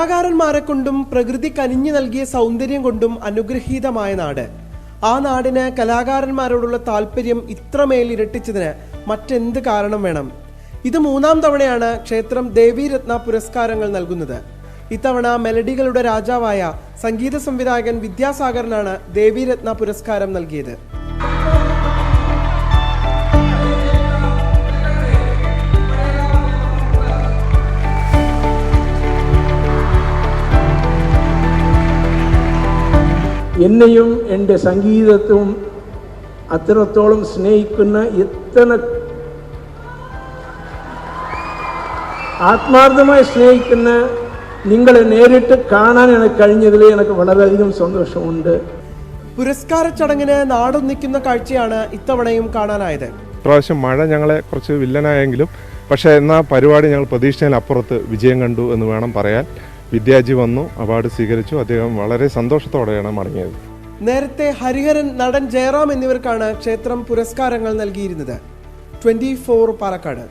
കലാകാരന്മാരെ കൊണ്ടും പ്രകൃതി കനിഞ്ഞു നൽകിയ സൗന്ദര്യം കൊണ്ടും അനുഗ്രഹീതമായ നാട്. ആ നാടിന് കലാകാരന്മാരോടുള്ള താല്പര്യം ഇത്രമേൽ ഇരട്ടിച്ചതിന് മറ്റെന്ത് കാരണം വേണം? ഇത് 3-ാം തവണയാണ് ക്ഷേത്രം ദേവീരത്ന പുരസ്കാരങ്ങൾ നൽകുന്നത്. ഇത്തവണ മെലഡികളുടെ രാജാവായ സംഗീത സംവിധായകൻ വിദ്യാസാഗറിനാണ് ദേവീരത്ന പുരസ്കാരം നൽകിയത്. എന്നെയും എൻ്റെ സംഗീതവും അത്രത്തോളം സ്നേഹിക്കുന്ന എത്ര ആത്മാർത്ഥമായി സ്നേഹിക്കുന്ന നിങ്ങളെ നേരിട്ട് കാണാൻ എനിക്ക് കഴിഞ്ഞതിൽ എനിക്ക് വളരെയധികം സന്തോഷമുണ്ട്. പുരസ്കാര ചടങ്ങിന് നാടൊന്നിക്കുന്ന കാഴ്ചയാണ് ഇത്തവണയും കാണാനായത്. ഇപ്രാവശ്യം മഴ ഞങ്ങളെ കുറച്ച് വില്ലനായെങ്കിലും പക്ഷേ എന്നാൽ പരിപാടി ഞങ്ങൾ പ്രതീക്ഷിച്ചതിനപ്പുറത്ത് വിജയം കണ്ടു എന്ന് വേണം പറയാൻ. വിദ്യാജി വന്നു, അവാർഡ് സ്വീകരിച്ചു. അദ്ദേഹം വളരെ സന്തോഷത്തോടെയാണ് മടങ്ങിയത്. നേരത്തെ ഹരിഹരൻ, നടൻ ജയറാം എന്നിവർക്കാണ് ക്ഷേത്രം പുരസ്കാരങ്ങൾ നൽകിയിരുന്നത്. 24 പാലക്കാട്.